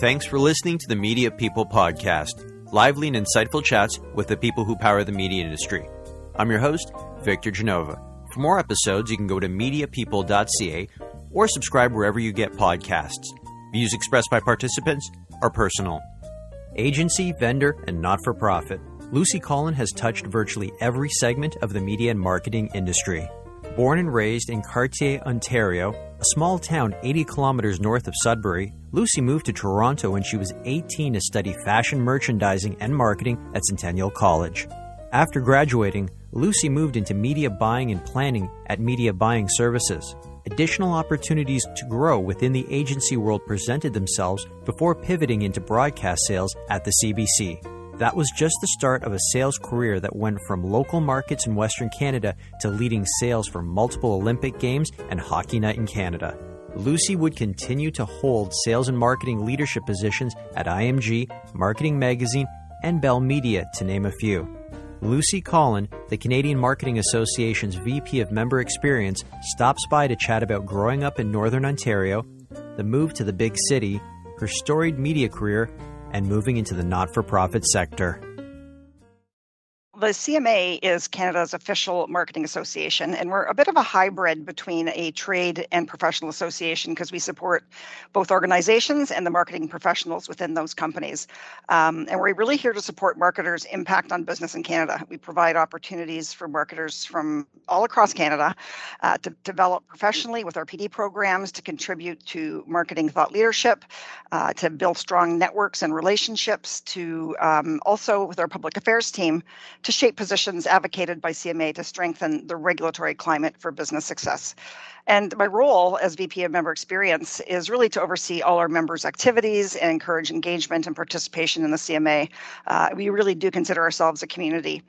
Thanks for listening to the Media People Podcast, lively and insightful chats with the people who power the media industry. I'm your host, Victor Genova. For more episodes, you can go to mediapeople.ca or subscribe wherever you get podcasts. Views expressed by participants are personal. Agency, vendor, and not-for-profit. Lucy Collin has touched virtually every segment of the media and marketing industry. Born and raised in Cartier, Ontario, a small town 80 kilometers north of Sudbury, Lucy moved to Toronto when she was 18 to study fashion merchandising and marketing at Centennial College. After graduating, Lucy moved into media buying and planning at Media Buying Services. Additional opportunities to grow within the agency world presented themselves before pivoting into broadcast sales at the CBC. That was just the start of a sales career that went from local markets in Western Canada to leading sales for multiple Olympic Games and Hockey Night in Canada. Lucy would continue to hold sales and marketing leadership positions at IMG, Marketing Magazine, and Bell Media, to name a few. Lucy Collin, the Canadian Marketing Association's VP of Member Experience, stops by to chat about growing up in Northern Ontario, the move to the big city, her storied media career, and moving into the not-for-profit sector. The CMA is Canada's official marketing association, and we're a bit of a hybrid between a trade and professional association because we support both organizations and the marketing professionals within those companies. And we're really here to support marketers' impact on business in Canada. We provide opportunities for marketers from all across Canada to develop professionally with our PD programs, to contribute to marketing thought leadership, to build strong networks and relationships, to also with our public affairs team, to shape positions advocated by CMA to strengthen the regulatory climate for business success. And my role as VP of Member Experience is really to oversee all our members' activities and encourage engagement and participation in the CMA. We really do consider ourselves a community.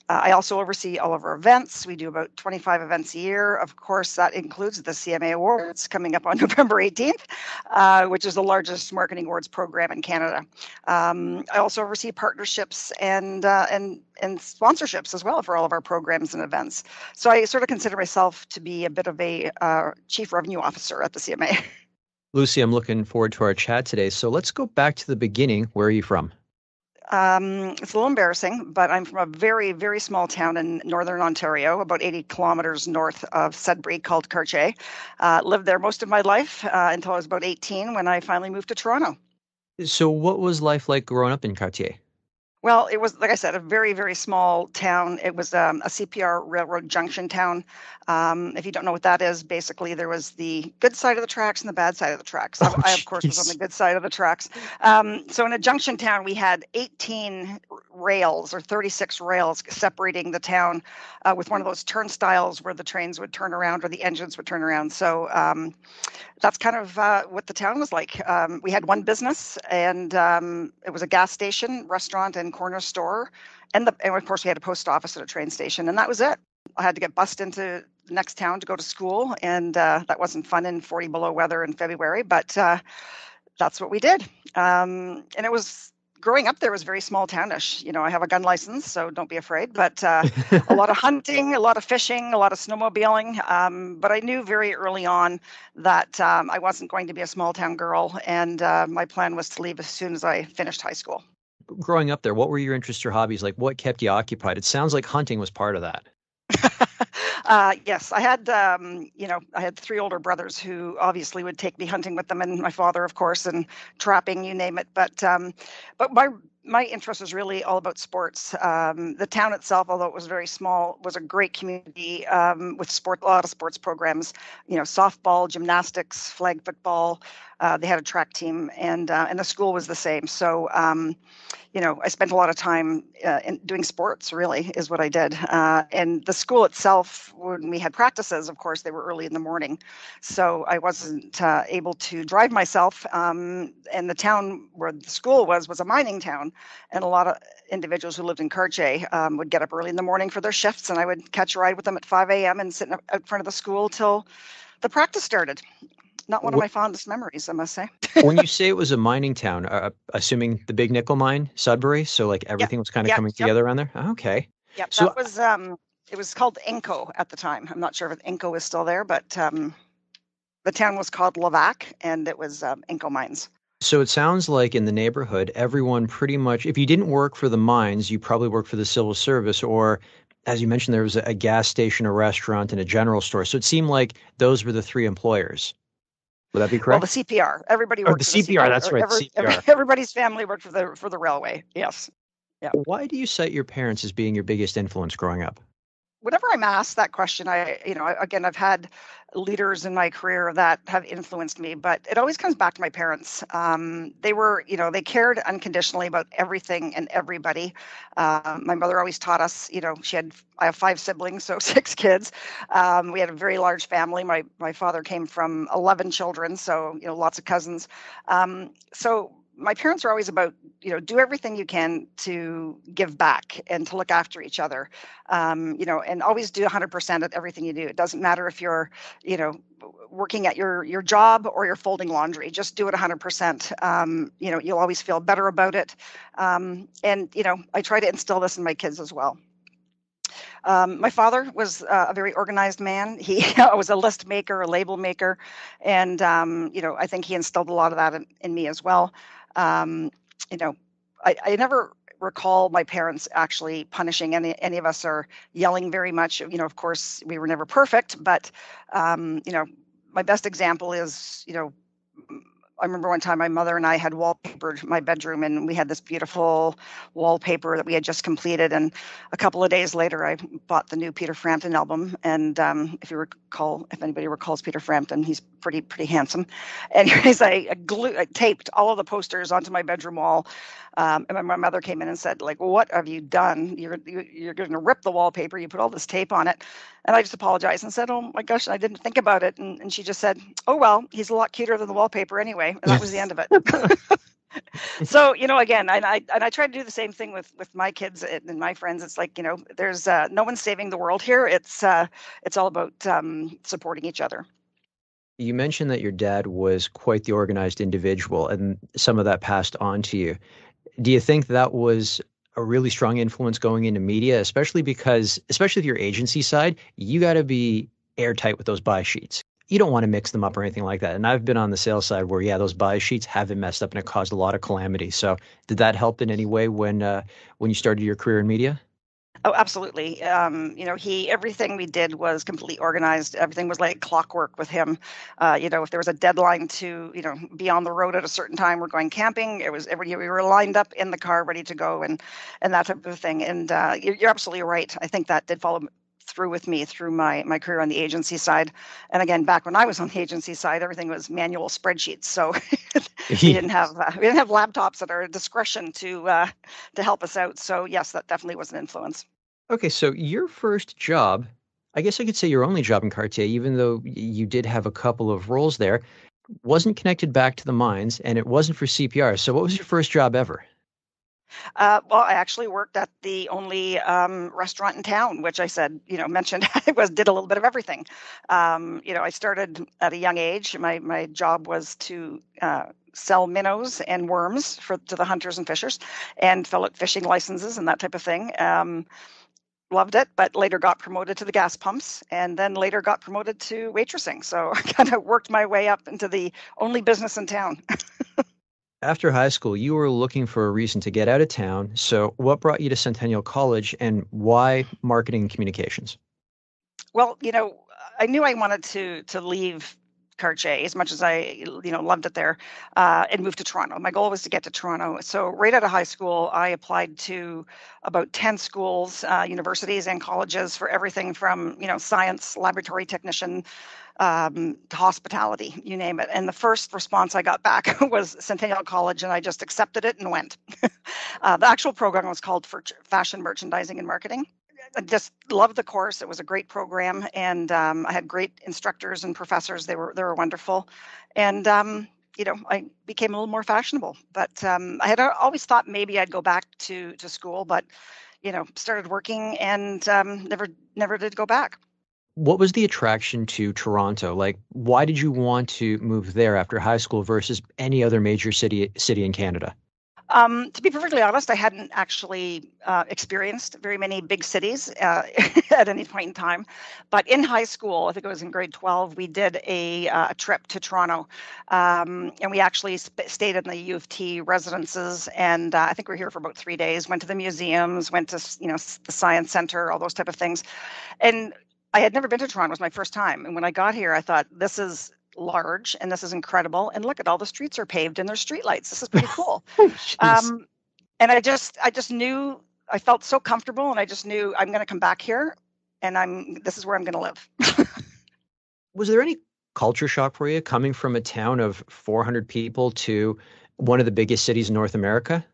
I also oversee all of our events. We do about 25 events a year. Of course, that includes the CMA Awards coming up on November 18th, which is the largest marketing awards program in Canada. I also oversee partnerships and sponsorships as well for all of our programs and events. So I sort of consider myself to be a bit of a chief revenue officer at the CMA. Lucy, I'm looking forward to our chat today. So let's go back to the beginning. Where are you from? It's a little embarrassing, but I'm from a very, very small town in Northern Ontario, about 80 kilometers north of Sudbury, called Cartier. Lived there most of my life until I was about 18 when I finally moved to Toronto. So what was life like growing up in Cartier? Well, it was, like I said, a very, very small town. It was a CPR railroad junction town. If you don't know what that is, basically there was the good side of the tracks and the bad side of the tracks. I, of course, was on the good side of the tracks. So in a junction town, we had 18 rails or 36 rails separating the town with one of those turnstiles where the trains would turn around or the engines would turn around. So that's kind of what the town was like. We had one business, and it was a gas station, restaurant, and corner store, and of course we had a post office and a train station, and that was it. I had to get bussed into the next town to go to school, and that wasn't fun in 40 below weather in February, but that's what we did. And it was, growing up there was very small townish. You know, I have a gun license, so don't be afraid, but a lot of hunting, a lot of fishing, a lot of snowmobiling. But I knew very early on that I wasn't going to be a small town girl, and my plan was to leave as soon as I finished high school. Growing up there, what were your interests or hobbies? Like, what kept you occupied? It sounds like hunting was part of that. Yes, I had, I had three older brothers who obviously would take me hunting with them, and my father, of course, and trapping, you name it. But my interest was really all about sports. The town itself, although it was very small, was a great community with a lot of sports programs. You know, softball, gymnastics, flag football. They had a track team, and the school was the same. So, I spent a lot of time in doing sports. Really, is what I did. And the school itself, when we had practices, of course, they were early in the morning, so I wasn't able to drive myself. And the town where the school was a mining town, and a lot of individuals who lived in Cartier would get up early in the morning for their shifts, and I would catch a ride with them at 5 a.m. and sit out front of the school till the practice started. Not one of my fondest memories, I must say. When you say it was a mining town, assuming the big nickel mine, Sudbury, so like everything was kind of coming together around there? Okay. Yep, so that was, it was called Inco at the time. I'm not sure if Inco is still there, but the town was called Levac, and it was Inco Mines. So it sounds like in the neighborhood, everyone pretty much, if you didn't work for the mines, you probably worked for the civil service, or as you mentioned, there was a gas station, a restaurant, and a general store. So it seemed like those were the three employers. Would that be Well, the correct? CPR. Everybody Oh, the worked for the CPR. CPR. That's right, the CPR. Everybody's family worked for the railway. Yes. Yeah. Why do you cite your parents as being your biggest influence growing up? Whenever I'm asked that question, again, I've had leaders in my career that have influenced me, but it always comes back to my parents. They were, they cared unconditionally about everything and everybody. My mother always taught us, I have 5 siblings, so 6 kids. We had a very large family. My father came from 11 children, so, lots of cousins. So my parents were always about, do everything you can to give back and to look after each other, and always do 100% at everything you do. It doesn't matter if you're, working at your job or you're folding laundry, just do it 100%. You'll always feel better about it. I try to instill this in my kids as well. My father was a very organized man. He was a list maker, a label maker, and I think he instilled a lot of that in me as well. Um, I never recall my parents actually punishing any of us or yelling very much. Of course, we were never perfect, but my best example is, I remember one time my mother and I had wallpapered my bedroom, and we had this beautiful wallpaper that we had just completed. And a couple of days later, I bought the new Peter Frampton album. And if anybody recalls Peter Frampton, he's pretty handsome. Anyways, I taped all of the posters onto my bedroom wall. And my mother came in and said, like, what have you done? You're going to rip the wallpaper. You put all this tape on it. And I just apologized and said, oh my gosh, I didn't think about it. And she just said, oh, well, he's a lot cuter than the wallpaper anyway. And that was the end of it. So, again, and I try to do the same thing with my kids and my friends. It's like, there's no one's saving the world here. It's all about supporting each other. You mentioned that your dad was quite the organized individual, and some of that passed on to you. Do you think that was a really strong influence going into media, especially with your agency side, you got to be airtight with those buy sheets. You don't want to mix them up or anything like that. And I've been on the sales side where, those buy sheets have been messed up and it caused a lot of calamity. So did that help in any way when you started your career in media? Oh, absolutely. Everything we did was completely organized. Everything was like clockwork with him. If there was a deadline to, be on the road at a certain time, we're going camping. It was we were lined up in the car, ready to go, and that type of thing. And you're absolutely right. I think that did follow through with me through my career on the agency side. And again, back when I was on the agency side, everything was manual spreadsheets. So we didn't have laptops at our discretion to help us out. So yes, that definitely was an influence. Okay, so your first job, I guess I could say your only job in Cartier, even though you did have a couple of roles there, wasn't connected back to the mines, and it wasn't for CPR. So what was your first job ever? Well, I actually worked at the only restaurant in town, which I said, mentioned did a little bit of everything. I started at a young age. My job was to sell minnows and worms to the hunters and fishers, and fill out fishing licenses and that type of thing. Loved it, but later got promoted to the gas pumps, and then later got promoted to waitressing. So I kind of worked my way up into the only business in town. After high school, you were looking for a reason to get out of town. So what brought you to Centennial College, and why marketing and communications? Well, I knew I wanted to leave Cartier as much as I, loved it there, and moved to Toronto. My goal was to get to Toronto. So right out of high school, I applied to about 10 schools, universities and colleges for everything from, science, laboratory technician, to hospitality, you name it. And the first response I got back was Centennial College, and I just accepted it and went. The actual program was called for Fashion Merchandising and Marketing. I just loved the course. It was a great program, and I had great instructors and professors. They were wonderful, and I became a little more fashionable. But I had always thought maybe I'd go back to school, but started working and never did go back. What was the attraction to Toronto? Like, why did you want to move there after high school versus any other major city in Canada? To be perfectly honest, I hadn't actually experienced very many big cities at any point in time. But in high school, I think it was in grade 12, we did a trip to Toronto. And we actually stayed in the U of T residences. And I think we were here for about 3 days, went to the museums, went to, the science center, all those type of things. And I had never been to Toronto. It was my first time. And when I got here, I thought, this is large and this is incredible, and look at all the streets are paved and there's streetlights. This is pretty cool. um and I just knew, I felt so comfortable, and I just knew I'm going to come back here, and this is where I'm going to live. Was there any culture shock for you coming from a town of 400 people to one of the biggest cities in North America?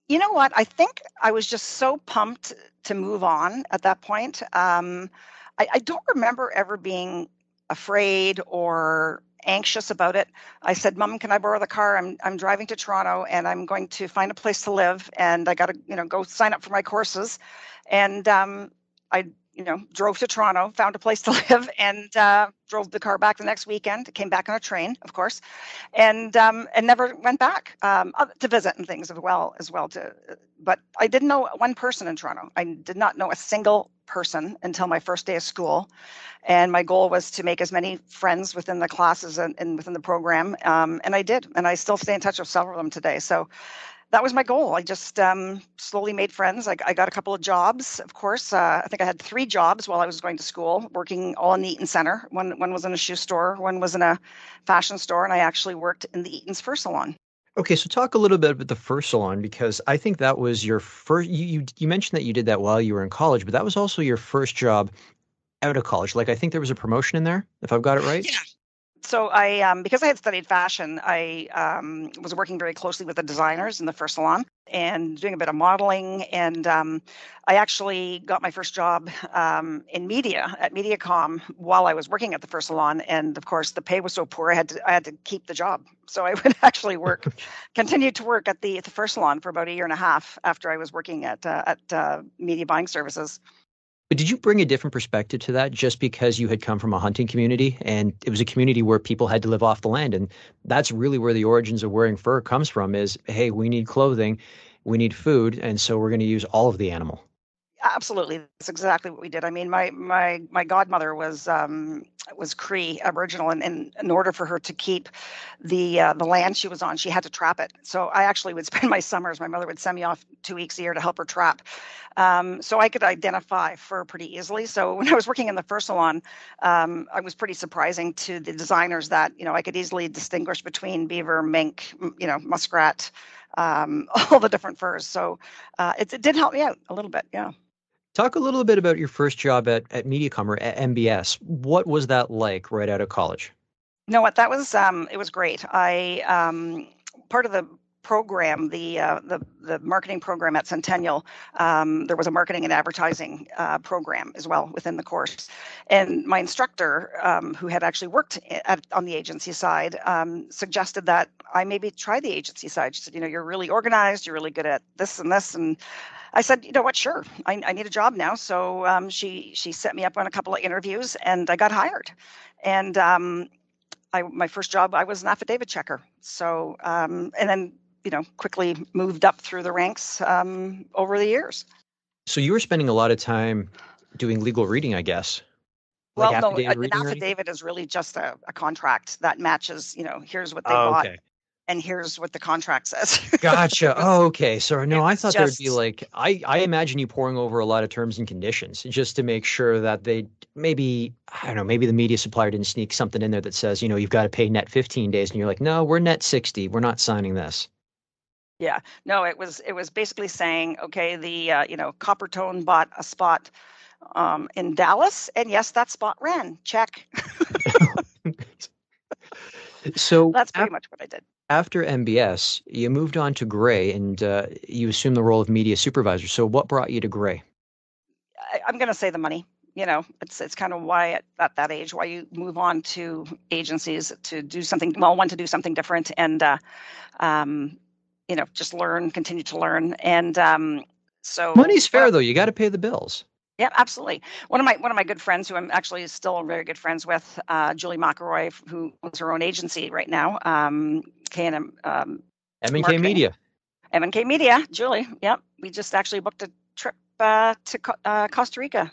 You know what, I think I was just so pumped to move on at that point. I don't remember ever being afraid or anxious about it. I said, Mom, can I borrow the car? I'm driving to Toronto and I'm going to find a place to live, and I got to, go sign up for my courses. And I, drove to Toronto, found a place to live, and drove the car back the next weekend. Came back on a train, of course, and never went back to visit and things as well. But I didn't know one person in Toronto. I did not know a single person until my first day of school. And my goal was to make as many friends within the classes and within the program. And I did. And I still stay in touch with several of them today. So that was my goal. I just slowly made friends. I got a couple of jobs, of course. I think I had 3 jobs while I was going to school, working all in the Eaton Center. One was in a shoe store, one was in a fashion store, and I actually worked in the Eaton's fur salon. Okay, so talk a little bit about the fur salon, because I think that was your first. You mentioned that you did that while you were in college, but that was also your first job out of college. Like, I think there was a promotion in there, if I've got it right. Yeah. So I, because I had studied fashion, I was working very closely with the designers in the fur salon and doing a bit of modeling. And I actually got my first job in media at MediaCom while I was working at the fur salon. And of course, the pay was so poor, I had to keep the job. So I would actually continue to work at the fur salon for about a year and a half after I was working at Media Buying Services. But did you bring a different perspective to that just because you had come from a hunting community, and it was a community where people had to live off the land? And that's really where the origins of wearing fur comes from is, hey, we need clothing, we need food, and so we're going to use all of the animal. Absolutely, that's exactly what we did. I mean, my godmother was Cree Aboriginal, and in order for her to keep the land she was on, she had to trap it. So I actually would spend my summers. My mother would send me off 2 weeks a year to help her trap. So I could identify fur pretty easily. So when I was working in the fur salon, I was pretty surprising to the designers that I could easily distinguish between beaver, mink, muskrat, all the different furs. So it did help me out a little bit. Yeah. Talk a little bit about your first job at MediaCom or at MBS. What was that like right out of college? You know what? That was it was great. I part of the program, the marketing program at Centennial, there was a marketing and advertising program as well within the course. And my instructor, who had actually worked on the agency side, suggested that I maybe try the agency side. She said, you're really organized, you're really good at this and this. And I said, you know what, sure, I need a job now. So she set me up on a couple of interviews, and I got hired. And my first job, I was an affidavit checker. So, and then, quickly moved up through the ranks over the years. So you were spending a lot of time doing legal reading, I guess. Like well, no, an affidavit is really just a contract that matches, here's what they bought. Okay. And here's what the contract says. Gotcha. Oh, okay. So no, I thought there'd be like, I imagine you pouring over a lot of terms and conditions just to make sure that they maybe the media supplier didn't sneak something in there that says, you've got to pay net 15 days. And you're like, no, we're net 60. We're not signing this. Yeah, no, it was basically saying, okay, the, Coppertone bought a spot in Dallas. And yes, that spot ran. Check. So that's pretty much what I did. After MBS, you moved on to Gray, and you assumed the role of media supervisor. So what brought you to Gray? I'm going to say the money. It's kind of why at that age, why you move on to agencies to do something, to do something different and, just continue to learn. And so money's fair, though. You got to pay the bills. Yeah, absolutely. One of my good friends, who I'm actually still very good friends with, Julie McElroy, who owns her own agency right now, K&M. M&K Media. M&K Media, Julie. Yep. We just actually booked a trip to Costa Rica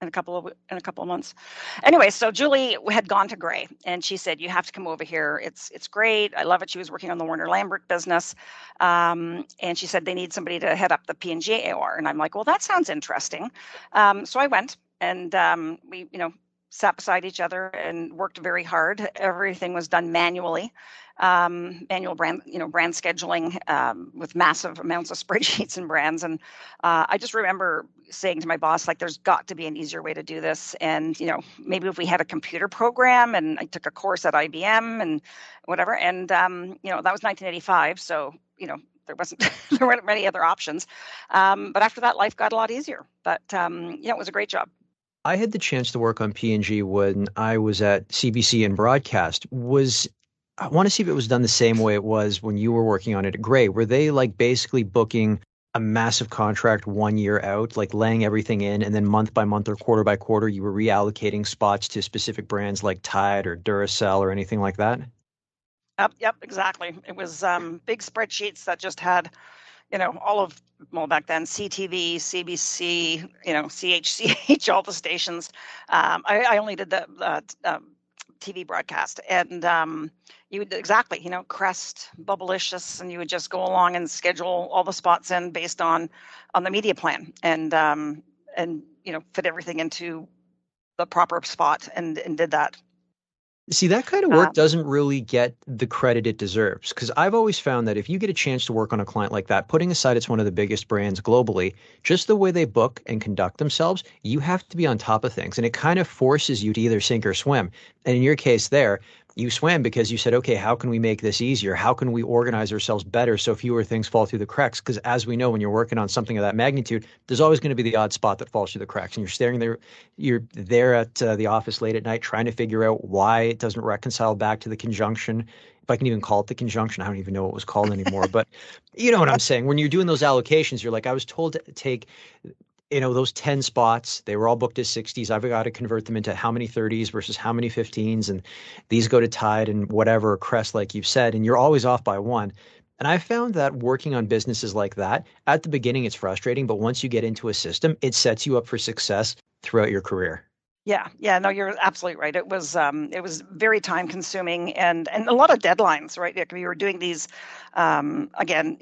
in a couple of months. Anyway, so Julie had gone to Gray, and she said, "You have to come over here. It's great. I love it." She was working on the Warner Lambert business, and she said they need somebody to head up the P&G AOR. And I'm like, "Well, that sounds interesting." So I went, and we, sat beside each other and worked very hard. Everything was done manually. Manual brand scheduling with massive amounts of spreadsheets and brands. And I just remember saying to my boss, like, there's got to be an easier way to do this. And, maybe if we had a computer program, and I took a course at IBM and whatever. And, that was 1985. So, there weren't many other options. But after that, life got a lot easier. But, it was a great job. I had the chance to work on P&G when I was at CBC in broadcast. I want to see if it was done the same way it was when you were working on it at Gray. Were they like basically booking a massive contract 1 year out, like laying everything in, and then month by month or quarter by quarter, you were reallocating spots to specific brands like Tide or Duracell or anything like that? Yep, exactly. It was big spreadsheets that just had, all of, back then, CTV, CBC, CHCH, all the stations. I only did the TV broadcast, and you would exactly, Crest, Bubblicious, and you would just go along and schedule all the spots in based on the media plan, and fit everything into the proper spot, and did that. See, that kind of work doesn't really get the credit it deserves, because I've always found that if you get a chance to work on a client like that, putting aside it's one of the biggest brands globally, just the way they book and conduct themselves, you have to be on top of things. And it kind of forces you to either sink or swim. And in your case there, you swam because you said, okay, how can we make this easier? How can we organize ourselves better so fewer things fall through the cracks? Because as we know, when you're working on something of that magnitude, there's always going to be the odd spot that falls through the cracks. And you're there at the office late at night trying to figure out why it doesn't reconcile back to the conjunction. If I can even call it the conjunction, I don't even know what it was called anymore. But you know what I'm saying? When you're doing those allocations, you're like, I was told to take those 10 spots, they were all booked as 60s. I've got to convert them into how many 30s versus how many 15s. And these go to Tide and whatever, Crest, like you've said, and you're always off by one. And I found that working on businesses like that, at the beginning, it's frustrating. But once you get into a system, it sets you up for success throughout your career. Yeah. No, you're absolutely right. It was very time consuming and a lot of deadlines, right? We were doing these, again,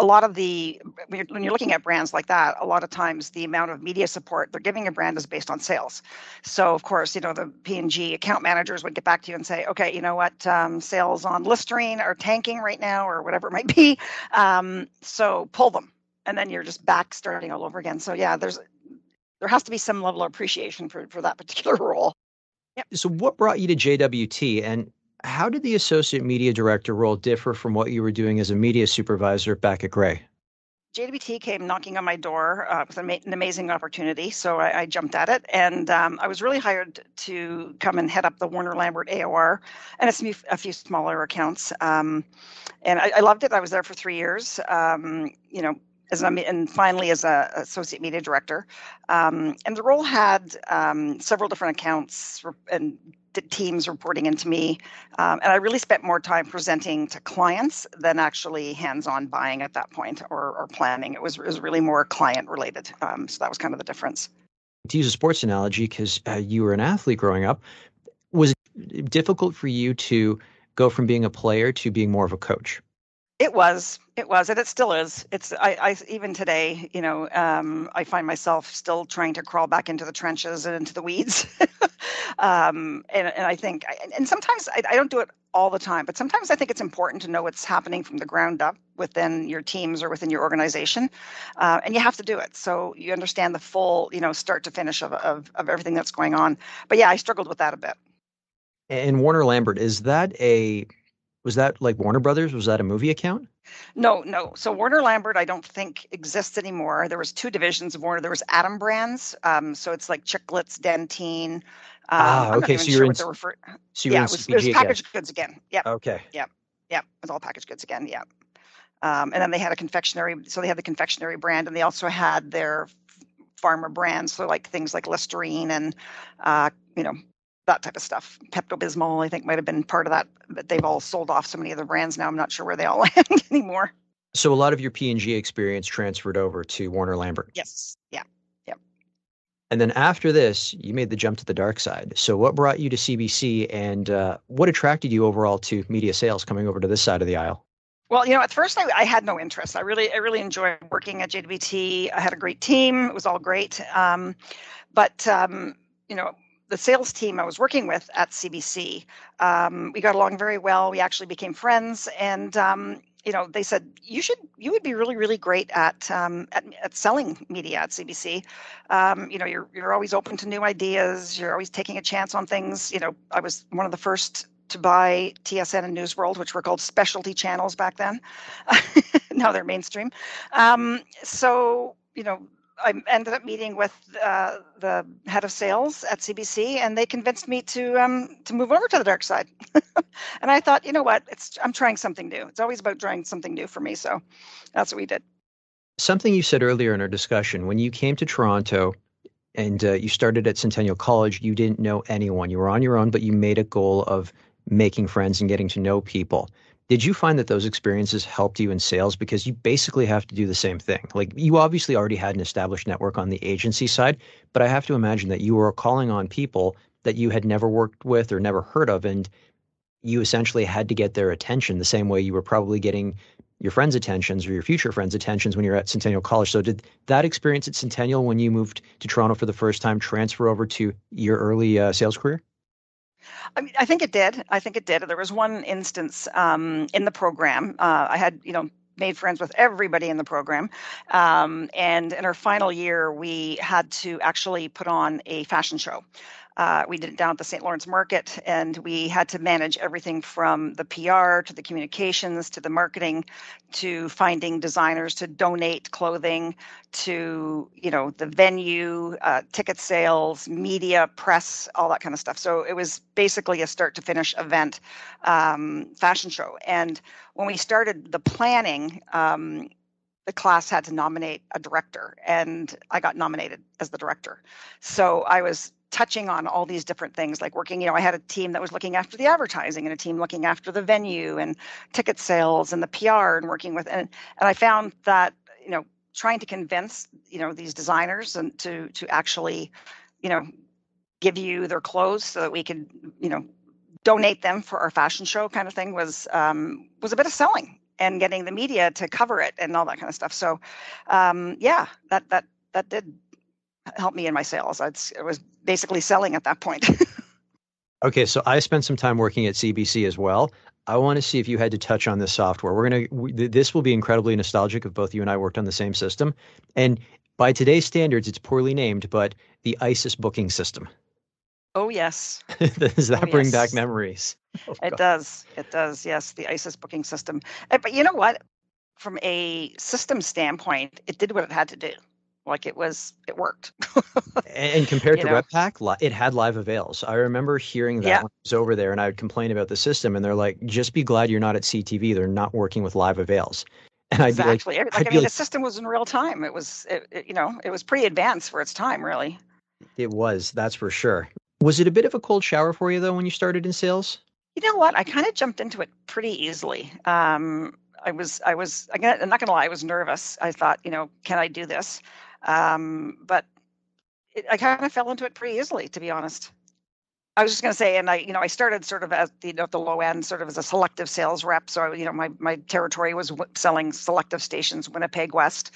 a lot of when you're looking at brands like that, a lot of times the amount of media support they're giving a brand is based on sales. So of course, the P&G account managers would get back to you and say, okay, you know what, sales on Listerine are tanking right now, or whatever it might be. So pull them, and then you're just back starting all over again. So yeah, there has to be some level of appreciation for that particular role. Yep. So what brought you to JWT, and how did the associate media director role differ from what you were doing as a media supervisor back at Gray? JWT came knocking on my door with an amazing opportunity, so I jumped at it, and I was really hired to come and head up the Warner Lambert AOR and a few smaller accounts, and I loved it. I was there for 3 years, and finally as a associate media director, and the role had several different accounts and teams reporting into me, and I really spent more time presenting to clients than actually hands-on buying at that point, or planning. It was really more client related, so that was kind of the difference. To use a sports analogy, because you were an athlete growing up, was it difficult for you to go from being a player to being more of a coach? It was, and it still is. I even today, I find myself still trying to crawl back into the trenches and into the weeds. And I think, and sometimes I don't do it all the time, but sometimes I think it's important to know what's happening from the ground up within your teams or within your organization, and you have to do it so you understand the full, start to finish of everything that's going on. But yeah, I struggled with that a bit. And Warner Lambert, was that like Warner Brothers? Was that a movie account? No. So Warner Lambert, I don't think exists anymore. There was 2 divisions of Warner. There was Atom Brands. So it's like Chiclets, Dentine. I'm not even sure what they're referring. So yeah, it was packaged goods again. Yep. Okay. Yep. It was all packaged goods again. Yeah. And then they had a confectionery. So they had the confectionery brand, and they also had their pharma brands. So like things like Listerine and, that type of stuff. Pepto-Bismol, I think, might have been part of that, but they've all sold off so many other brands now. I'm not sure where they all land anymore. So a lot of your P&G experience transferred over to Warner Lambert. Yes. Yeah. Yeah. And then after this, you made the jump to the dark side. So what brought you to CBC, and what attracted you overall to media sales coming over to this side of the aisle? Well, at first I had no interest. I really enjoyed working at JWT. I had a great team. It was all great. But the sales team I was working with at CBC, we got along very well. We actually became friends, and they said you would be really, really great at selling media at CBC. You're always open to new ideas. You're always taking a chance on things. I was one of the first to buy TSN and News World, which were called specialty channels back then. Now they're mainstream. So I ended up meeting with the head of sales at CBC, and they convinced me to move over to the dark side. And I thought, you know what? I'm trying something new. It's always about trying something new for me. So that's what we did. Something you said earlier in our discussion, when you came to Toronto and you started at Centennial College, you didn't know anyone. You were on your own, but you made a goal of making friends and getting to know people. Did you find that those experiences helped you in sales? Because you basically have to do the same thing. Like, you obviously already had an established network on the agency side, but I have to imagine that you were calling on people that you had never worked with or never heard of, and you essentially had to get their attention the same way you were probably getting your friends' attentions or your future friends' attentions when you're at Centennial College. So did that experience at Centennial, when you moved to Toronto for the first time, transfer over to your early sales career? I mean, I think it did. There was one instance in the program. I had, made friends with everybody in the program. And in our final year, we had to actually put on a fashion show. We did it down at the St. Lawrence Market, and we had to manage everything from the PR to the communications to the marketing to finding designers to donate clothing to, the venue, ticket sales, media, press, all that kind of stuff. So it was basically a start to finish event, fashion show. And when we started the planning, the class had to nominate a director, and I got nominated as the director. So I was touching on all these different things, like working, I had a team that was looking after the advertising and a team looking after the venue and ticket sales and the PR, and working with, and I found that, trying to convince, these designers and to actually, give you their clothes so that we could, donate them for our fashion show kind of thing was a bit of selling, and getting the media to cover it and all that kind of stuff. So, that did help me in my sales. It was basically selling at that point. Okay, so I spent some time working at CBC as well. I want to see if you had to touch on this software. This will be incredibly nostalgic if both you and I worked on the same system. And by today's standards, it's poorly named, but the ISIS booking system. Oh, yes. Does that bring back memories? Oh, it does. It does. Yes. The ISIS booking system. But you know what? From a system standpoint, it did what it had to do. Like, it worked. And compared to Webpack, it had live avails. I remember hearing that when I was over there, and I would complain about the system, and they're like, just be glad you're not at CTV. They're not working with live avails. And exactly. The system was in real time. It was pretty advanced for its time, really. It was, that's for sure. Was it a bit of a cold shower for you, though, when you started in sales? You know what? I kind of jumped into it pretty easily. I'm not gonna lie, I was nervous. I thought, can I do this? But I kind of fell into it pretty easily, to be honest. I was just going to say, and I started sort of at the low end, sort of as a selective sales rep. So, my territory was selling selective stations, Winnipeg West.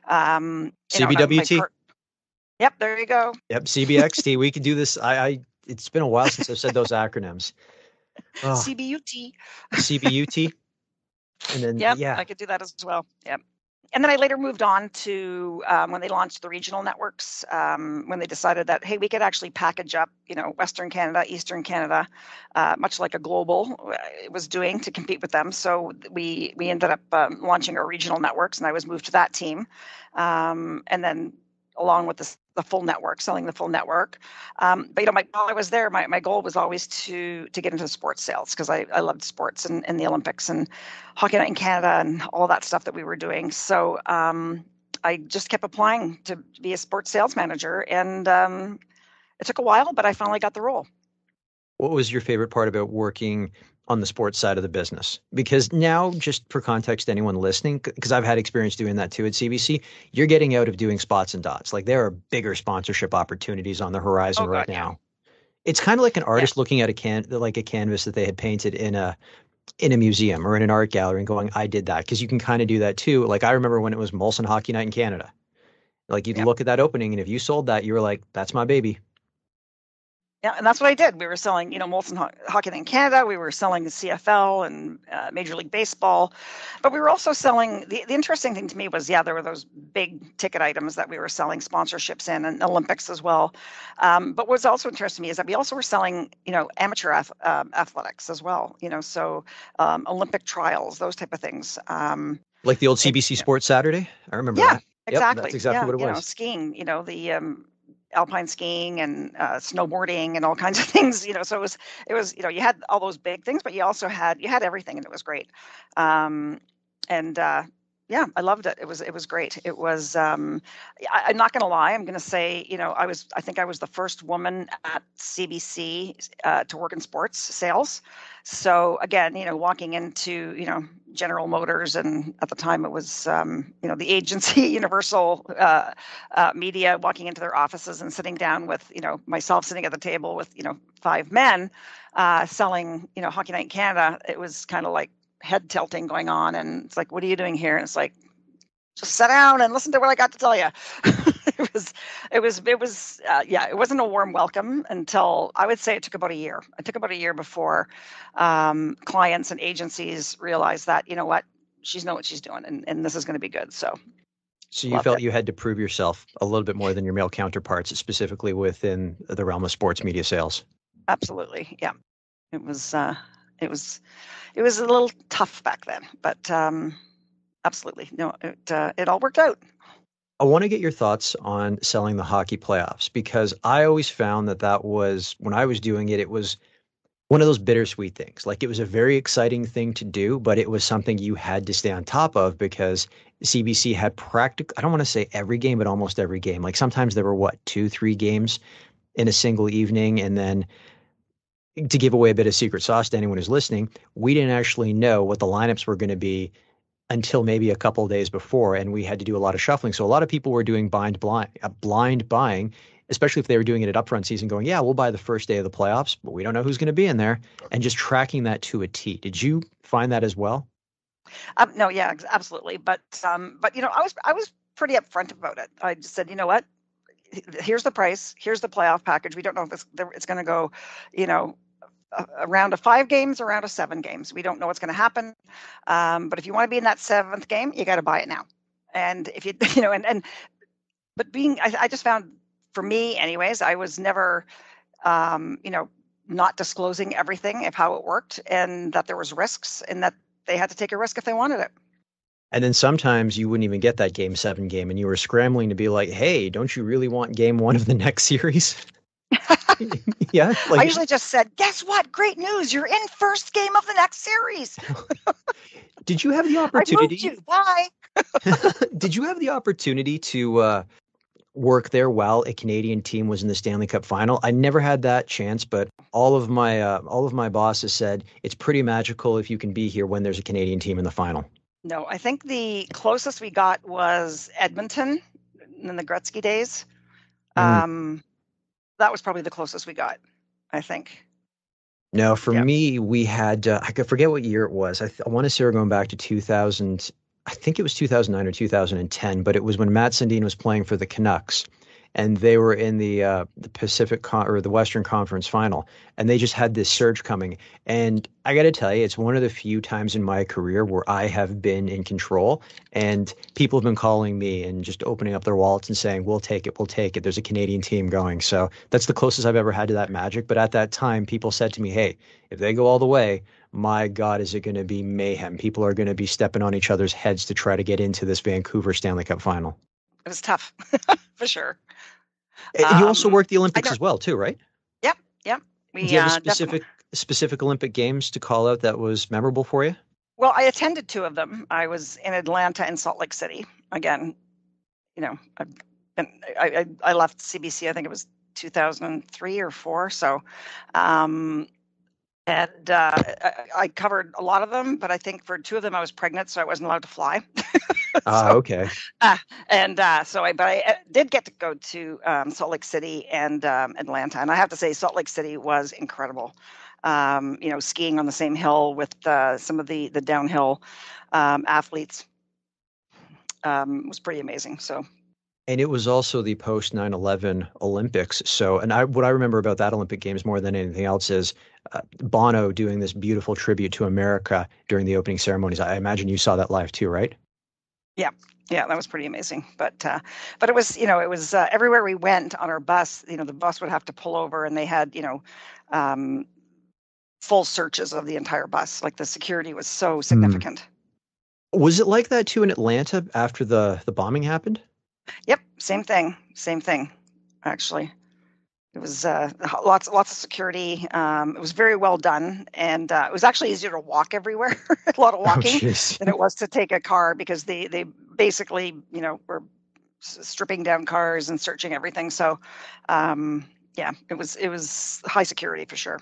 CBWT. Yep, there you go. Yep, CBXT. We could do this. It's been a while since I've said those acronyms. Oh. CBUT. CBUT. And then, I could do that as well. Yep. And then I later moved on to when they launched the regional networks, when they decided that, hey, we could actually package up, Western Canada, Eastern Canada, much like a Global was doing to compete with them. So we ended up launching our regional networks, and I was moved to that team. And then along with the full network, selling the full network. But while I was there, my goal was always to get into sports sales, because I loved sports and the Olympics and Hockey Night in Canada and all that stuff that we were doing. So I just kept applying to be a sports sales manager, and it took a while, but I finally got the role. What was your favorite part about working on the sports side of the business? Because now, just for context, anyone listening, because I've had experience doing that too at CBC, you're getting out of doing spots and dots. Like there are bigger sponsorship opportunities on the horizon Oh right God, yeah. now. It's kind of like an Yeah. artist looking at a canvas that they had painted in a museum or in an art gallery and going, I did that. Because you can kind of do that too. Like I remember when it was Molson Hockey Night in Canada. Like you'd Yeah. look at that opening, and if you sold that, you were like, that's my baby. Yeah, and that's what I did. We were selling, Molson Hockey in Canada. We were selling the CFL and Major League Baseball, but we were also selling. The interesting thing to me was, yeah, there were those big ticket items that we were selling sponsorships in, and Olympics as well. But what's also interesting to me is that we also were selling, amateur athletics as well. So Olympic trials, those type of things. Like the old It, CBC Sports Saturday. I remember yeah, that. Yep, that's exactly. exactly Yeah, what it was. skiing. The alpine skiing and snowboarding and all kinds of things. So it was you had all those big things, but you also had everything, and it was great. And Yeah, I loved it. It was great. It was. I'm not going to lie. I'm going to say, I think I was the first woman at CBC to work in sports sales. So again, walking into General Motors, and at the time it was the agency Universal Media, walking into their offices and sitting down with myself sitting at the table with 5 men selling Hockey Night in Canada. It was kind of like head tilting going on, and it's like, what are you doing here? And it's like, just sit down and listen to what I got to tell you. It wasn't a warm welcome until, I would say, it took about a year. It took about a year before clients and agencies realized that, what, she's know what she's doing, and this is going to be good. So You loved felt it. you had to prove yourself a little bit more than your male counterparts, specifically within the realm of sports media sales. Absolutely. Yeah. It was, it was, it was a little tough back then, but absolutely. No, it all worked out. I want to get your thoughts on selling the hockey playoffs, because I always found that was, when I was doing it, it was one of those bittersweet things. Like it was a very exciting thing to do, but it was something you had to stay on top of because CBC had I don't want to say every game, but almost every game. Like sometimes there were what, 2, 3 games in a single evening. And then to give away a bit of secret sauce to anyone who's listening, we didn't actually know what the lineups were going to be until maybe a couple of days before, and we had to do a lot of shuffling. So a lot of people were doing blind buying, especially if they were doing it at upfront season, going, yeah, we'll buy the first day of the playoffs, but we don't know who's going to be in there, and just tracking that to a T. Did you find that as well? No, yeah, absolutely. But I was pretty upfront about it. I just said, you know what? Here's the price. Here's the playoff package. We don't know if it's going to go, a round of 5 games, a round of 7 games. We don't know what's going to happen. But if you want to be in that 7th game, you got to buy it now. And if you, but I just found, for me anyways, I was never, not disclosing everything of how it worked, and that there was risks, and that they had to take a risk if they wanted it. And then sometimes you wouldn't even get that game 7 game, and you were scrambling to be like, hey, don't you really want game 1 of the next series? Yeah, I like usually just said, guess what? Great news. You're in first game of the next series. did you have the I moved opportunity? you. Bye. Did you have the opportunity to work there while a Canadian team was in the Stanley Cup final? I never had that chance, but all of my bosses said it's pretty magical if you can be here when there's a Canadian team in the final. No, I think the closest we got was Edmonton in the Gretzky days. Mm. That was probably the closest we got, I think. No, for Yeah. me, we had I could forget what year it was. I want to say we're going back to 2000. I think it was 2009 or 2010, but it was when Matt Sundin was playing for the Canucks, and they were in the or the Western Conference Final, and they just had this surge coming. And I got to tell you, it's one of the few times in my career where I have been in control, and people have been calling me and just opening up their wallets and saying, "We'll take it, we'll take it." There's a Canadian team going, so that's the closest I've ever had to that magic. But at that time, people said to me, "Hey, if they go all the way, my God, is it going to be mayhem? People are going to be stepping on each other's heads to try to get into this Vancouver Stanley Cup final." It was tough for sure. You also Um, worked the I Olympics don't, as well, too, right? yep, yep. Do We you have a definitely, specific Olympic Games to call out that was memorable for you? well, I attended 2 of them. I was in Atlanta and Salt Lake City. Again, I've I left CBC, I think it was 2003 or 4. So, um, And I covered a lot of them, but I think for 2 of them I was pregnant, so I wasn't allowed to fly. So, Okay. but I did get to go to Salt Lake City and Atlanta, and I have to say Salt Lake City was incredible. Skiing on the same hill with some of the downhill athletes was pretty amazing. So. And it was also the post 9/11 Olympics. So, what I remember about that Olympic Games more than anything else is Bono doing this beautiful tribute to America during the opening ceremonies. I imagine you saw that live too, right? Yeah, yeah, that was pretty amazing. But it was, everywhere we went on our bus, the bus would have to pull over, and they had, um, full searches of the entire bus. Like the security was so Hmm. significant. Was it like that too in Atlanta after the bombing happened? Yep, same thing, actually. It was lots of security. It was very well done, and it was actually easier to walk everywhere, a lot of Oh, walking, jeez. than it was to take a car because they basically were stripping down cars and searching everything. So, yeah, it was high security for sure.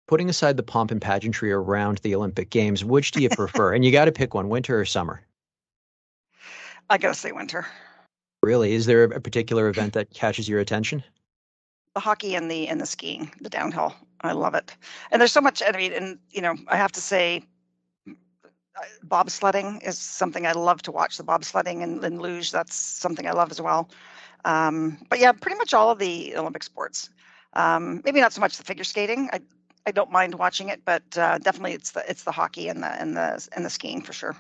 Putting aside the pomp and pageantry around the Olympic Games, which do you prefer? And you got to pick one, winter or summer. I gotta say winter. Really? Is there a particular event that catches your attention? The hockey and the skiing, the downhill. I love it. And there's so much. I mean, and I have to say, bobsledding is something I love to watch. The bobsledding and luge, that's something I love as well. But yeah, pretty much all of the Olympic sports. Maybe not so much the figure skating. I don't mind watching it, but definitely it's the hockey and the skiing for sure.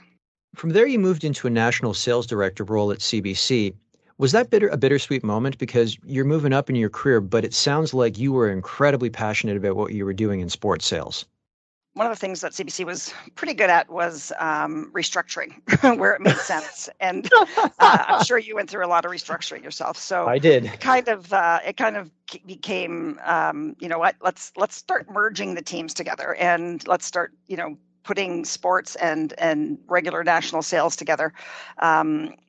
From there, you moved into a national sales director role at CBC. Was that a bittersweet moment because you're moving up in your career, but it sounds like you were incredibly passionate about what you were doing in sports sales? One of the things that CBC was pretty good at was restructuring where it made sense. And I'm sure you went through a lot of restructuring yourself. So I did. it kind of became, you know what, let's start merging the teams together, and let's start, putting sports and regular national sales together.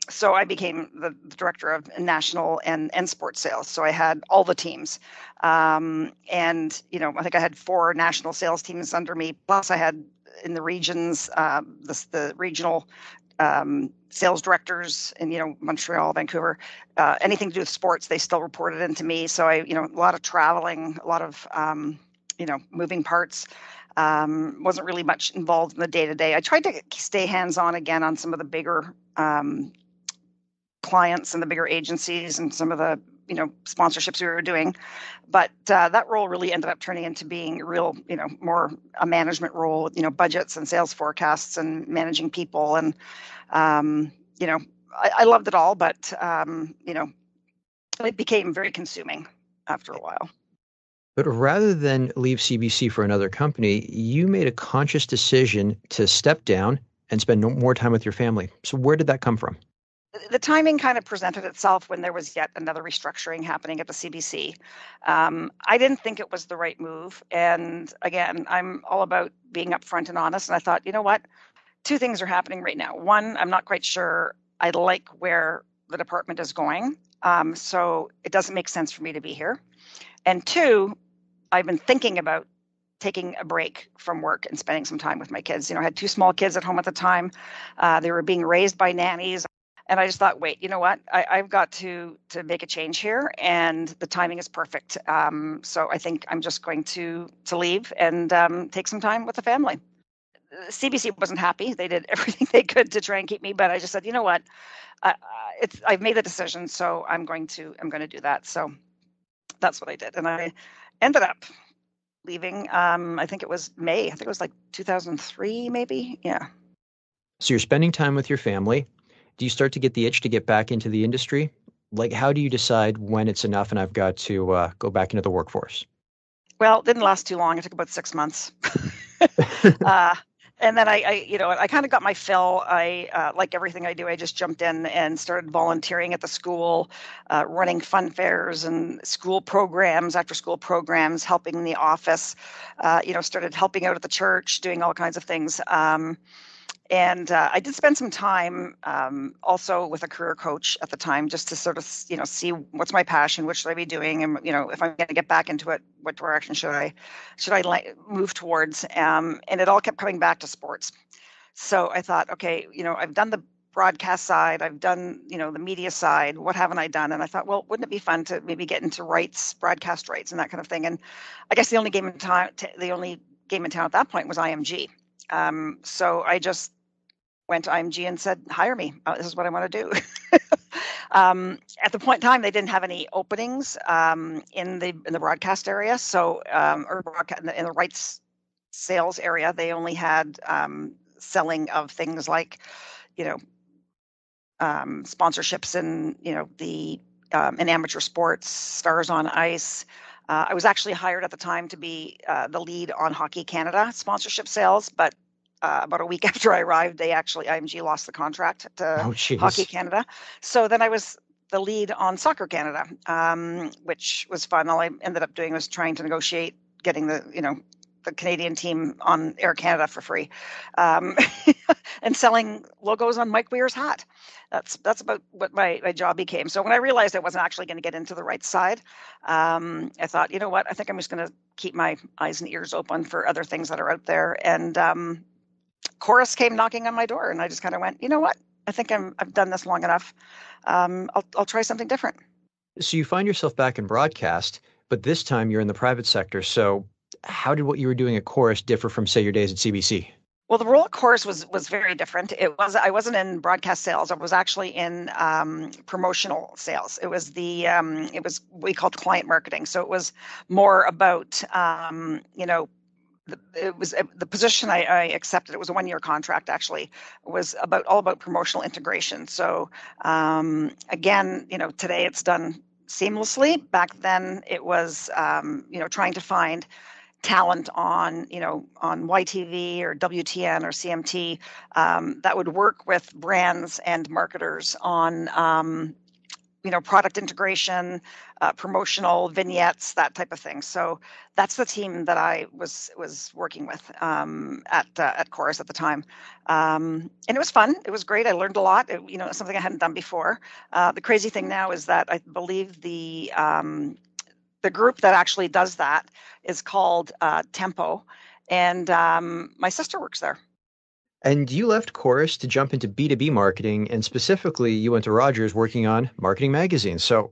So I became the director of national and sports sales. So I had all the teams. And, I think I had 4 national sales teams under me. Plus I had in the regions, the regional sales directors in, Montreal, Vancouver, anything to do with sports, they still reported into me. So a lot of traveling, a lot of, moving parts. Wasn't really much involved in the day to day. I tried to stay hands on again on some of the bigger clients and the bigger agencies and some of the sponsorships we were doing, but that role really ended up turning into being real, more a management role. Budgets and sales forecasts and managing people, and I loved it all, but it became very consuming after a while. But rather than leave CBC for another company, you made a conscious decision to step down and spend more time with your family. So where did that come from? The timing kind of presented itself when there was yet another restructuring happening at the CBC. I didn't think it was the right move. And again, I'm all about being upfront and honest. And I thought, you know what? 2 things are happening right now. One, I'm not quite sure I like where the department is going. So it doesn't make sense for me to be here. And 2, I've been thinking about taking a break from work and spending some time with my kids. I had 2 small kids at home at the time. They were being raised by nannies. And I just thought, wait, you know what? I've got to make a change here, and the timing is perfect. So I think I'm just going to leave and take some time with the family. CBC wasn't happy. They did everything they could to try and keep me, but I just said, you know what? I've made the decision, so I'm going to do that. So that's what I did, and I ended up leaving. I think it was May. I think it was like 2003, maybe. Yeah. So you're spending time with your family. Do you start to get the itch to get back into the industry? Like, how do you decide when it's enough and I've got to go back into the workforce? Well, it didn't last too long. It took about 6 months. uh, and then I kind of got my fill. Like everything I do, I just jumped in and started volunteering at the school, running fun fairs and school programs, after school programs, helping in the office, started helping out at the church, doing all kinds of things. And I did spend some time also with a career coach at the time, just to sort of, see what's my passion, what should I be doing, and if I'm going to get back into it, what direction should I move towards? And it all kept coming back to sports. So I thought, okay, I've done the broadcast side, I've done, the media side. What haven't I done? And I thought, well, wouldn't it be fun to maybe get into rights, broadcast rights, and that kind of thing? And I guess the only game in town at that point was IMG. So I just went to IMG and said, hire me. This is what I want to do. At the point in time, they didn't have any openings in the broadcast area. So, or in the rights sales area, they only had selling of things like, sponsorships in, in amateur sports, Stars on Ice. I was actually hired at the time to be the lead on Hockey Canada sponsorship sales, but about a week after I arrived, IMG lost the contract to Hockey Canada. So then I was the lead on Soccer Canada, which was fun. All I ended up doing was trying to negotiate getting the Canadian team on Air Canada for free, and selling logos on Mike Weir's hat. That's about what my job became. So when I realized I wasn't actually going to get into the rights side, I thought, you know what? I think I'm just going to keep my eyes and ears open for other things that are out there. And Chorus came knocking on my door, and I just kind of went, you know what? I think I've done this long enough. I'll try something different. So you find yourself back in broadcast, but this time you're in the private sector. So how did what you were doing at Chorus differ from, say, your days at CBC? Well, the role at Chorus was very different. I wasn't in broadcast sales. I was actually in promotional sales. It was we called client marketing. So it was more about it was the position I accepted. It was a 1-year contract. Actually, it was all about promotional integration. So again, today it's done seamlessly. Back then, it was trying to find talent on YTV or WTN or CMT that would work with brands and marketers on product integration, promotional vignettes, that type of thing. So that's the team that I was working with at Chorus at the time, and it was fun. It was great. I learned a lot. Something I hadn't done before. The crazy thing now is that I believe the group that actually does that is called Tempo, and my sister works there. And you left Chorus to jump into B2B marketing, and specifically you went to Rogers working on Marketing Magazine. So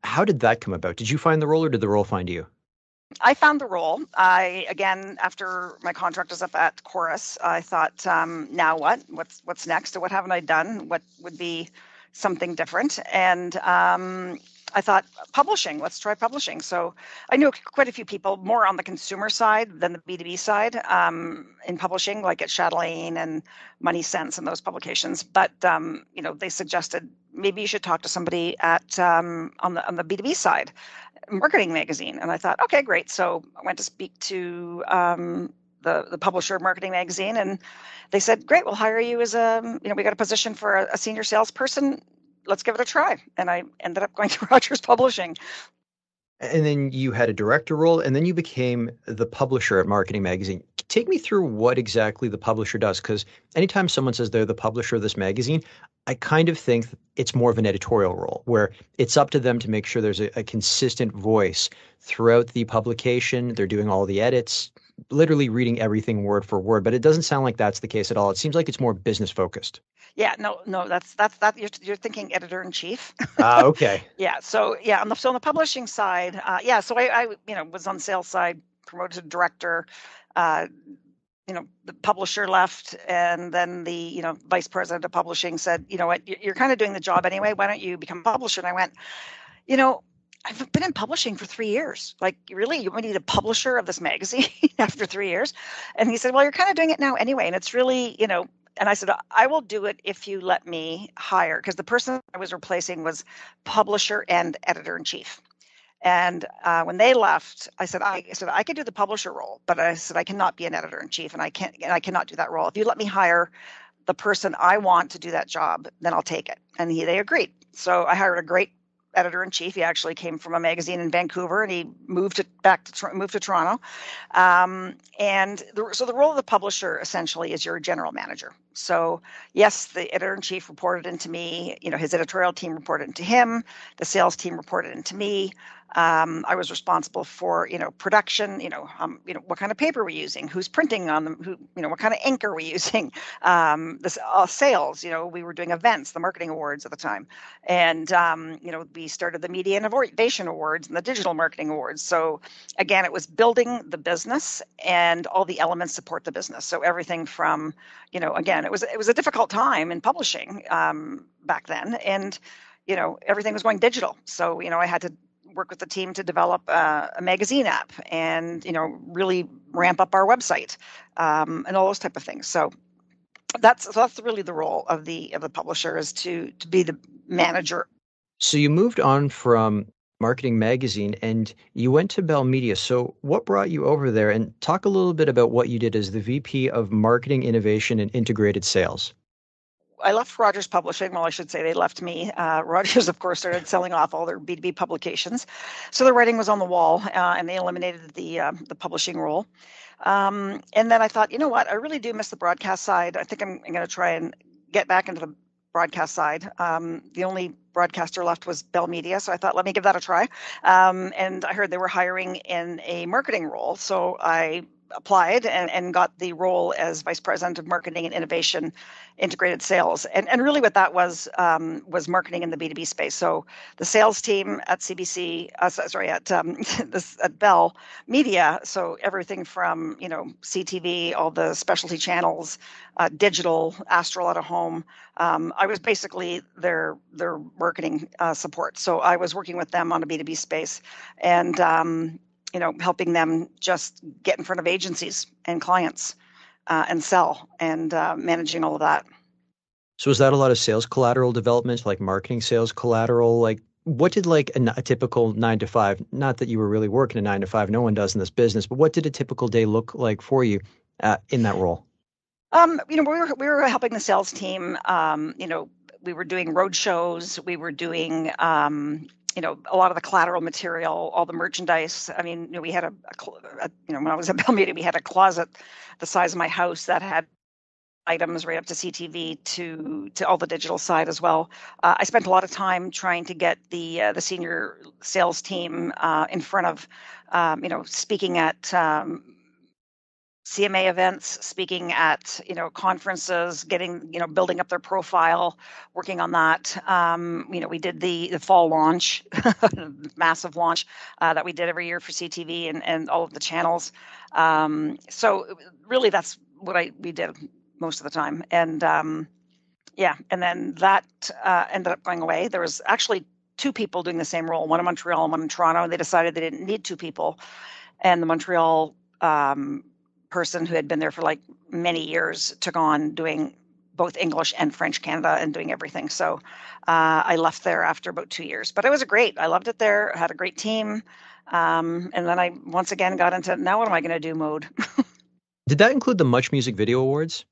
how did that come about? Did you find the role, or did the role find you? I found the role. Again, after my contract was up at Chorus, I thought, now what? What's next? What haven't I done? What would be something different? And I thought, publishing, let's try publishing. So I knew quite a few people more on the consumer side than the B2B side in publishing, like at Chatelaine and Money Sense and those publications. But, they suggested maybe you should talk to somebody at on the B2B side, Marketing Magazine. And I thought, okay, great. So I went to speak to the publisher of Marketing Magazine, and they said, great, we'll hire you as we got a position for a senior salesperson. Let's give it a try. And I ended up going to Rogers Publishing. And then you had a director role, and then you became the publisher at Marketing Magazine. Take me through what exactly the publisher does, because anytime someone says they're the publisher of this magazine, I kind of think it's more of an editorial role, where it's up to them to make sure there's a consistent voice throughout the publication. They're doing all the edits, literally reading everything word for word, but it doesn't sound like that's the case at all. It seems like it's more business focused. Yeah, no, that's you're thinking editor in chief. Okay. Yeah. So yeah, on the publishing side, so I was on sales side, promoted to director. The publisher left, and then the vice president of publishing said, you know what, you're kind of doing the job anyway. Why don't you become a publisher? And I went, I've been in publishing for 3 years. Like, really, you need a publisher of this magazine after 3 years? And he said, well, you're kind of doing it now anyway, and it's really, And I said, I will do it if you let me hire, because the person I was replacing was publisher and editor in chief. And when they left, I said I could do the publisher role, but I said I cannot be an editor in chief, and I cannot do that role. If you let me hire the person I want to do that job, then I'll take it. And they agreed. So I hired a great editor in chief. He actually came from a magazine in Vancouver, and he moved to Toronto. So the role of the publisher essentially is your general manager. So yes, the editor-in-chief reported into me, his editorial team reported into him, the sales team reported into me. I was responsible for, production, what kind of paper we're using, who's printing on them, what kind of ink are we using, this sales, we were doing events, the marketing awards at the time. And, we started the Media Innovation Awards and the Digital Marketing Awards. So again, it was building the business and all the elements support the business. So everything from, again, it was a difficult time in publishing back then. And, everything was going digital. So, I had to work with the team to develop a magazine app and, really ramp up our website and all those type of things. So that's really the role of the publisher, is to be the manager. So you moved on from Marketing Magazine and you went to Bell Media. So what brought you over there? And talk a little bit about what you did as the VP of Marketing, Innovation, and Integrated Sales. I left Rogers Publishing. Well, I should say they left me. Rogers, of course, started selling off all their B2B publications. So the writing was on the wall, and they eliminated the publishing role. And then I thought, you know what? I really do miss the broadcast side. I think I'm going to try and get back into the broadcast side. The only broadcaster left was Bell Media. So I thought, let me give that a try. And I heard they were hiring in a marketing role. So I applied and got the role as Vice President of Marketing and Innovation, Integrated Sales. And really what that was marketing in the B2B space. So the sales team at CBC, at Bell Media, so everything from, CTV, all the specialty channels, digital, Astral out of home. I was basically their marketing support. So I was working with them on a B2B space and, helping them just get in front of agencies and clients and sell and managing all of that. So was that a lot of sales collateral development, like marketing sales collateral? Like what did a typical 9 to 5, not that you were really working a 9 to 5, no one does in this business, but what did a typical day look like for you in that role? We were helping the sales team. We were doing road shows. We were doing a lot of the collateral material, all the merchandise. I mean, we had when I was at Bell Media, we had a closet the size of my house that had items right up to CTV to all the digital side as well. I spent a lot of time trying to get the senior sales team in front of, speaking at CMA events, speaking at, conferences, getting, building up their profile, working on that. We did the fall launch, massive launch that we did every year for CTV and all of the channels. So really that's what we did most of the time. And and then that ended up going away. There was actually 2 people doing the same role, one in Montreal and one in Toronto. They decided they didn't need 2 people. And the Montreal person who had been there for like many years took on doing both English and French Canada and doing everything. So I left there after about 2 years, but it was great. I loved it there. I had a great team. And then I once again got into, now what am I going to do mode. Did that include the Much Music Video Awards?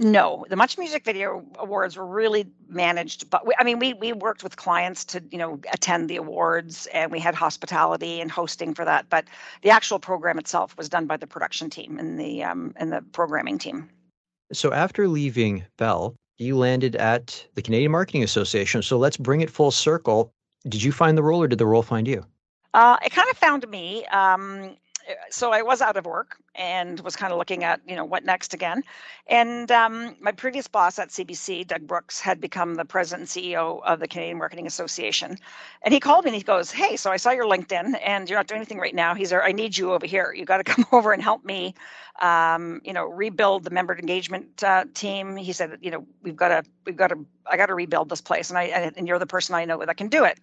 No, the Much Music Video Awards were really managed, but we worked with clients to, attend the awards, and we had hospitality and hosting for that. But the actual program itself was done by the production team and the programming team. So after leaving Bell, you landed at the Canadian Marketing Association. So let's bring it full circle. Did you find the role or did the role find you? It kind of found me. So I was out of work and was kind of looking at, what next again. And my previous boss at CBC, Doug Brooks, had become the president and CEO of the Canadian Marketing Association. And he called me and he goes, "Hey, so I saw your LinkedIn and you're not doing anything right now." He's there, "I need you over here. You got to come over and help me, rebuild the member engagement team." He said, I got to rebuild this place. And you're the person I know that can do it.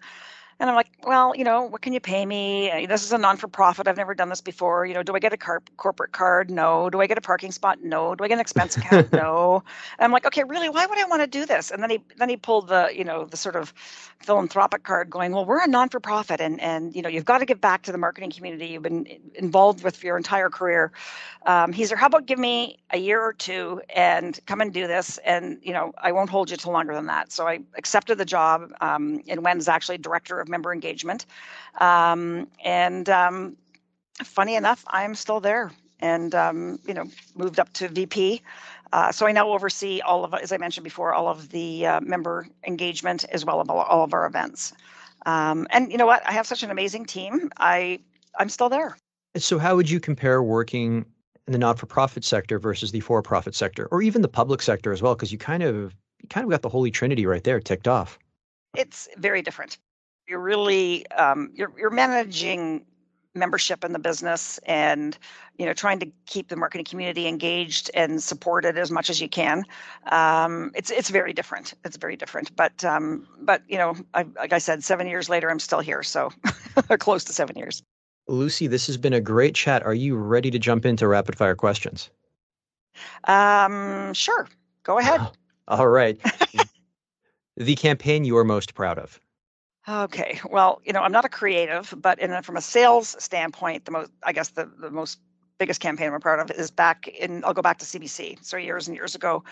And I'm like, well, what can you pay me? This is a non-for-profit. I've never done this before. Do I get a corporate card? No. Do I get a parking spot? No. Do I get an expense account? No. And I'm like, okay, really? Why would I want to do this? And then he pulled the sort of philanthropic card, going, well, we're a non-for-profit, and you've got to give back to the marketing community you've been involved with for your entire career. He said, how about give me a year or 2 and come and do this, and I won't hold you till longer than that. So I accepted the job, and Wen's actually director of member engagement. Funny enough, I'm still there and, moved up to VP So I now oversee all of, as I mentioned before, all of the member engagement as well as all of our events. And you know what? I have such an amazing team. I'm still there. So how would you compare working in the not-for-profit sector versus the for-profit sector, or even the public sector as well? Because you kind of got the holy trinity right there ticked off. It's very different. You're really you're managing membership in the business, and trying to keep the marketing community engaged and supported as much as you can. It's very different. It's very different. But like I said, 7 years later, I'm still here. So close to 7 years. Lucy, this has been a great chat. Are you ready to jump into rapid fire questions? Sure. Go ahead. All right. The campaign you are most proud of? Okay. Well, I'm not a creative, but from a sales standpoint, the most biggest campaign I'm proud of is I'll go back to CBC. So years and years ago,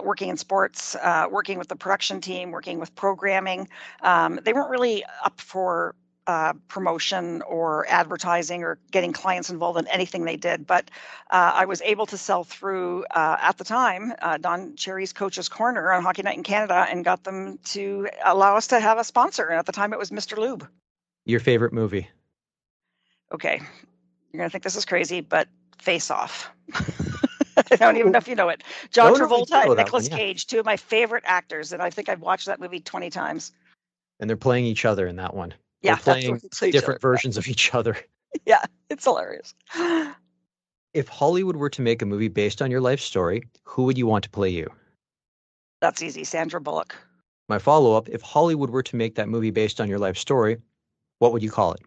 working in sports, working with the production team, working with programming. They weren't really up for promotion or advertising or getting clients involved in anything they did. But I was able to sell through, at the time, Don Cherry's Coach's Corner on Hockey Night in Canada, and got them to allow us to have a sponsor. And at the time, it was Mr. Lube. Your favorite movie? Okay. You're going to think this is crazy, but Face Off. I don't even know if you know it. John Travolta and Nicolas Cage, two of my favorite actors. And I think I've watched that movie 20 times. And they're playing each other in that one. Yeah, they're playing different versions of each other. Yeah, it's hilarious. If Hollywood were to make a movie based on your life story, who would you want to play you? That's easy. Sandra Bullock. My follow-up, if Hollywood were to make that movie based on your life story, what would you call it?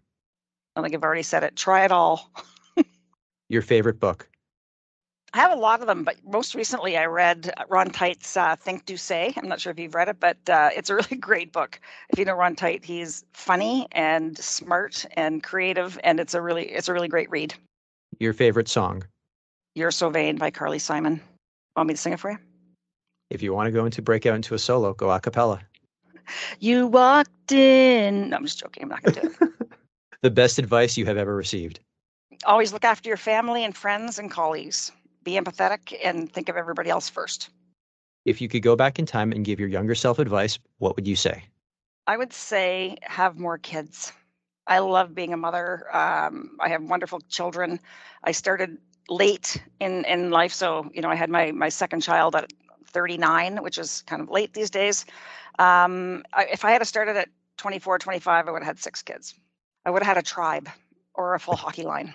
I think I've already said it. Try It All. Your favorite book? I have a lot of them, but most recently I read Ron Tight's Think, Do, Say. I'm not sure if you've read it, but it's a really great book. If you know Ron Tight, he's funny and smart and creative, and it's a really great read. Your favorite song? You're So Vain by Carly Simon. Want me to sing it for you? If you want to break out into a solo, go a cappella. You walked in. No, I'm just joking. I'm not going to do it. The best advice you have ever received? Always look after your family and friends and colleagues. Be empathetic and think of everybody else first. If you could go back in time and give your younger self advice, what would you say? I would say have more kids. I love being a mother. I have wonderful children. I started late in life. So, I had my second child at 39, which is kind of late these days. If I had started at 24, 25, I would have had 6 kids. I would have had a tribe or a full hockey line.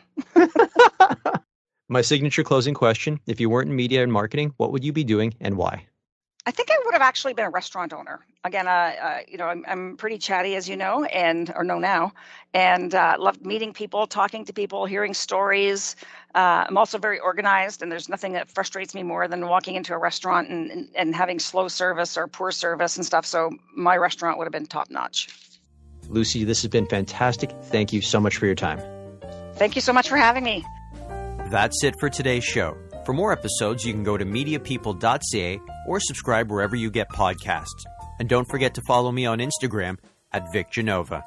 My signature closing question, if you weren't in media and marketing, what would you be doing and why? I think I would have actually been a restaurant owner. Again, I'm pretty chatty, as you know, or know now, and love meeting people, talking to people, hearing stories. I'm also very organized, and there's nothing that frustrates me more than walking into a restaurant and having slow service or poor service and stuff. So my restaurant would have been top notch. Lucy, this has been fantastic. Thank you so much for your time. Thank you so much for having me. That's it for today's show. For more episodes, you can go to mediapeople.ca or subscribe wherever you get podcasts. And don't forget to follow me on Instagram @VicGenova.